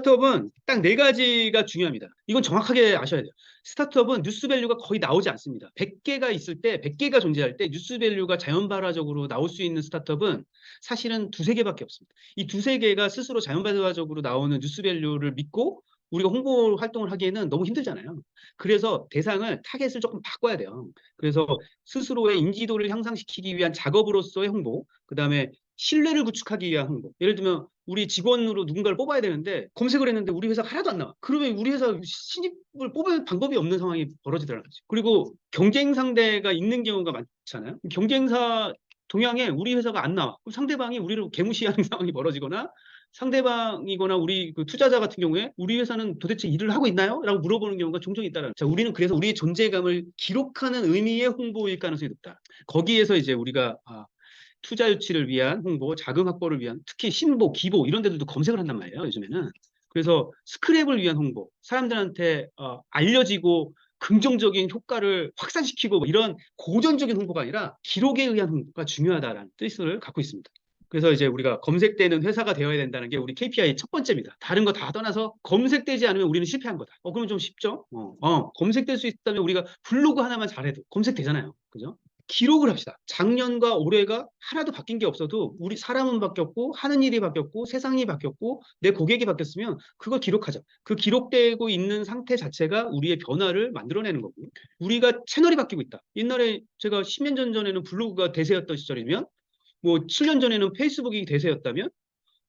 스타트업은 딱 네 가지가 중요합니다. 이건 정확하게 아셔야 돼요. 스타트업은 뉴스밸류가 거의 나오지 않습니다. 100개가 있을 때, 100개가 존재할 때 뉴스밸류가 자연발화적으로 나올 수 있는 스타트업은 사실은 두세 개밖에 없습니다. 이 두세 개가 스스로 자연발화적으로 나오는 뉴스밸류를 믿고 우리가 홍보 활동을 하기에는 너무 힘들잖아요. 그래서 대상을, 타겟을 조금 바꿔야 돼요. 그래서 스스로의 인지도를 향상시키기 위한 작업으로서의 홍보, 그 다음에 신뢰를 구축하기 위한 홍보. 예를 들면 우리 직원으로 누군가를 뽑아야 되는데 검색을 했는데 우리 회사가 하나도 안 나와. 그러면 우리 회사 신입을 뽑을 방법이 없는 상황이 벌어지더라고요. 그리고 경쟁 상대가 있는 경우가 많잖아요. 경쟁사 동향에 우리 회사가 안 나와. 그럼 상대방이 우리를 개무시하는 상황이 벌어지거나, 상대방이거나 우리 그 투자자 같은 경우에 우리 회사는 도대체 일을 하고 있나요? 라고 물어보는 경우가 종종 있다라는. 자, 우리는 그래서 우리의 존재감을 기록하는 의미의 홍보일 가능성이 높다. 거기에서 이제 우리가 투자 유치를 위한 홍보, 자금 확보를 위한, 특히 신보, 기보 이런 데들도 검색을 한단 말이에요, 요즘에는. 그래서 스크랩을 위한 홍보, 사람들한테 알려지고 긍정적인 효과를 확산시키고 이런 고전적인 홍보가 아니라 기록에 의한 홍보가 중요하다라는 뜻을 갖고 있습니다. 그래서 이제 우리가 검색되는 회사가 되어야 된다는 게 우리 KPI 첫 번째입니다. 다른 거 다 떠나서 검색되지 않으면 우리는 실패한 거다. 그러면 좀 쉽죠? 검색될 수 있다면 우리가 블로그 하나만 잘해도 검색되잖아요. 그죠? 기록을 합시다. 작년과 올해가 하나도 바뀐 게 없어도 우리 사람은 바뀌었고 하는 일이 바뀌었고 세상이 바뀌었고 내 고객이 바뀌었으면 그걸 기록하자. 그 기록되고 있는 상태 자체가 우리의 변화를 만들어내는 거고, 우리가 채널이 바뀌고 있다. 옛날에 제가 10년 전에는 블로그가 대세였던 시절이면, 뭐 7년 전에는 페이스북이 대세였다면,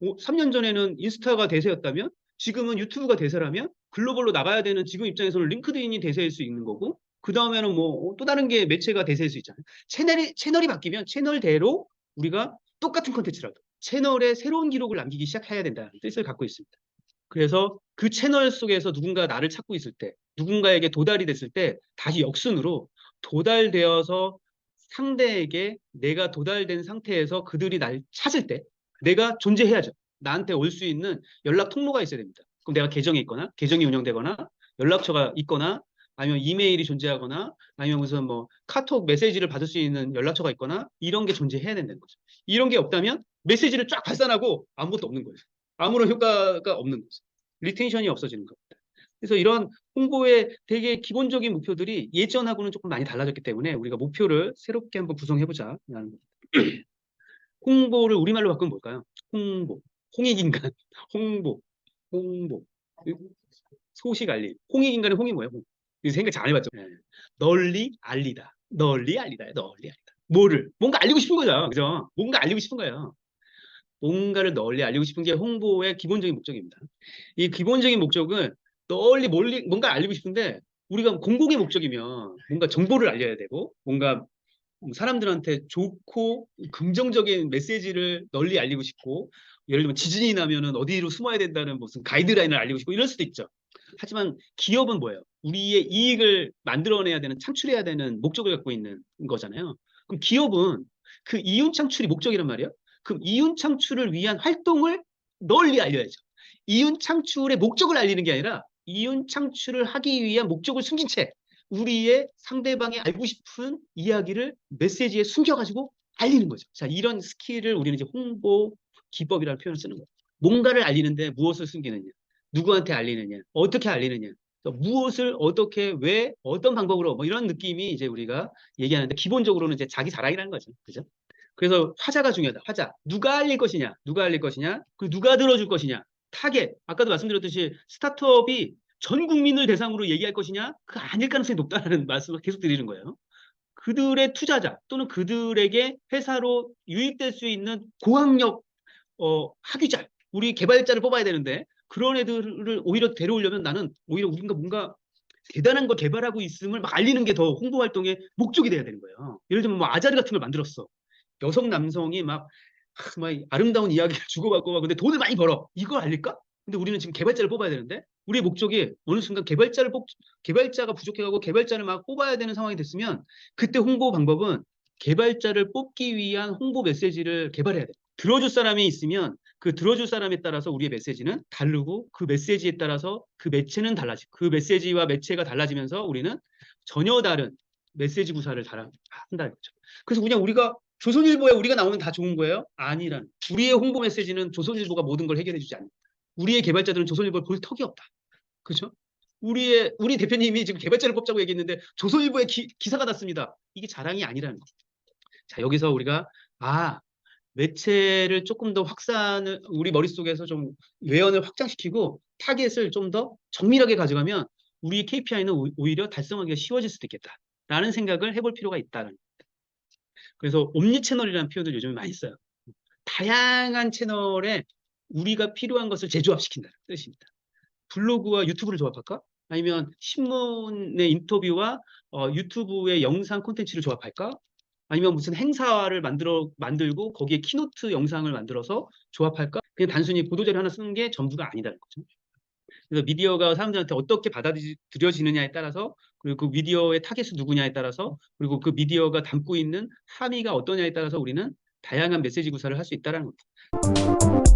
3년 전에는 인스타가 대세였다면, 지금은 유튜브가 대세라면 글로벌로 나가야 되는 지금 입장에서는 링크드인이 대세일 수 있는 거고, 그 다음에는 뭐 또 다른 게 매체가 대세일 수 있잖아요. 채널이 바뀌면 채널대로 우리가 똑같은 컨텐츠라도 채널에 새로운 기록을 남기기 시작해야 된다는 뜻을 갖고 있습니다. 그래서 그 채널 속에서 누군가 나를 찾고 있을 때, 누군가에게 도달이 됐을 때 다시 역순으로 도달되어서 상대에게 내가 도달된 상태에서 그들이 날 찾을 때 내가 존재해야죠. 나한테 올 수 있는 연락 통로가 있어야 됩니다. 그럼 내가 계정이 있거나, 계정이 운영되거나, 연락처가 있거나, 아니면 이메일이 존재하거나, 아니면 무슨 뭐 카톡 메시지를 받을 수 있는 연락처가 있거나, 이런 게 존재해야 된다는 거죠. 이런 게 없다면 메시지를 쫙 발산하고 아무것도 없는 거예요. 아무런 효과가 없는 거죠. 리텐션이 없어지는 겁니다. 그래서 이런 홍보의 되게 기본적인 목표들이 예전하고는 조금 많이 달라졌기 때문에 우리가 목표를 새롭게 한번 구성해보자. 홍보를 우리말로 바꾸면 뭘까요? 홍보, 홍익인간, 홍보, 홍보, 소식 알림. 홍익인간의 홍이 뭐예요? 홍. 이거 생각 잘 안 해봤죠? 네. 널리 알리다. 널리 알리다. 널리 알리다. 뭐를? 뭔가 알리고 싶은 거죠. 그죠? 뭔가 알리고 싶은 거예요. 뭔가를 널리 알리고 싶은 게 홍보의 기본적인 목적입니다. 이 기본적인 목적은 널리 뭔가 알리고 싶은데, 우리가 공공의 목적이면 뭔가 정보를 알려야 되고, 뭔가 사람들한테 좋고 긍정적인 메시지를 널리 알리고 싶고, 예를 들면 지진이 나면은 어디로 숨어야 된다는 무슨 가이드라인을 알리고 싶고 이럴 수도 있죠. 하지만 기업은 뭐예요? 우리의 이익을 만들어내야 되는, 창출해야 되는 목적을 갖고 있는 거잖아요. 그럼 기업은 그 이윤 창출이 목적이란 말이에요. 그럼 이윤 창출을 위한 활동을 널리 알려야죠. 이윤 창출의 목적을 알리는 게 아니라 이윤 창출을 하기 위한 목적을 숨긴 채 우리의 상대방이 알고 싶은 이야기를 메시지에 숨겨가지고 알리는 거죠. 자, 이런 스킬을 우리는 이제 홍보 기법이라는 표현을 쓰는 거예요. 뭔가를 알리는데 무엇을 숨기느냐, 누구한테 알리느냐, 어떻게 알리느냐, 무엇을 어떻게, 왜, 어떤 방법으로, 뭐 이런 느낌이 이제 우리가 얘기하는데, 기본적으로는 이제 자기 자랑이라는 거죠. 그죠? 그래서 화자가 중요하다. 화자. 누가 알릴 것이냐, 누가 알릴 것이냐, 그 누가 들어줄 것이냐, 타겟. 아까도 말씀드렸듯이 스타트업이 전 국민을 대상으로 얘기할 것이냐, 그 아닐 가능성이 높다는 말씀을 계속 드리는 거예요. 그들의 투자자 또는 그들에게 회사로 유입될 수 있는 고학력 학위자, 우리 개발자를 뽑아야 되는데, 그런 애들을 오히려 데려오려면 나는 오히려 우리가 뭔가 대단한 걸 개발하고 있음을 막 알리는 게 더 홍보 활동의 목적이 돼야 되는 거예요. 예를 들면 뭐 아자르 같은 걸 만들었어. 여성 남성이 막 아름다운 이야기를 주고받고 막, 근데 돈을 많이 벌어. 이걸 알릴까? 근데 우리는 지금 개발자를 뽑아야 되는데, 우리의 목적이 어느 순간 개발자가 부족해가고 개발자를 막 뽑아야 되는 상황이 됐으면, 그때 홍보 방법은 개발자를 뽑기 위한 홍보 메시지를 개발해야 돼. 들어줄 사람이 있으면 그 들어줄 사람에 따라서 우리의 메시지는 다르고, 그 메시지에 따라서 그 매체는 달라지고, 그 메시지와 매체가 달라지면서 우리는 전혀 다른 메시지 구사를 한다는 거죠. 그래서 그냥 우리가 조선일보에 우리가 나오면 다 좋은 거예요? 아니란. 우리의 홍보 메시지는 조선일보가 모든 걸 해결해 주지 않는다. 우리의 개발자들은 조선일보를 볼 턱이 없다. 그죠? 우리 대표님이 지금 개발자를 뽑자고 얘기했는데 조선일보에 기사가 났습니다. 이게 자랑이 아니라는 거. 자, 여기서 우리가 매체를 조금 더 확산을 우리 머릿속에서 좀 외연을 확장시키고 타겟을 좀 더 정밀하게 가져가면 우리 KPI는 오히려 달성하기가 쉬워질 수도 있겠다라는 생각을 해볼 필요가 있다는. 그래서 옴니 채널이라는 표현을 요즘에 많이 써요. 다양한 채널에 우리가 필요한 것을 재조합시킨다는 뜻입니다. 블로그와 유튜브를 조합할까? 아니면 신문의 인터뷰와 유튜브의 영상 콘텐츠를 조합할까? 아니면 무슨 행사를 만들고 거기에 키노트 영상을 만들어서 조합할까? 그냥 단순히 보도자료 하나 쓰는 게 전부가 아니다는 거죠. 그래서 미디어가 사람들한테 어떻게 받아들여지느냐에 따라서, 그리고 그 미디어의 타겟이 누구냐에 따라서, 그리고 그 미디어가 담고 있는 함의가 어떠냐에 따라서 우리는 다양한 메시지 구사를 할 수 있다는 겁니다.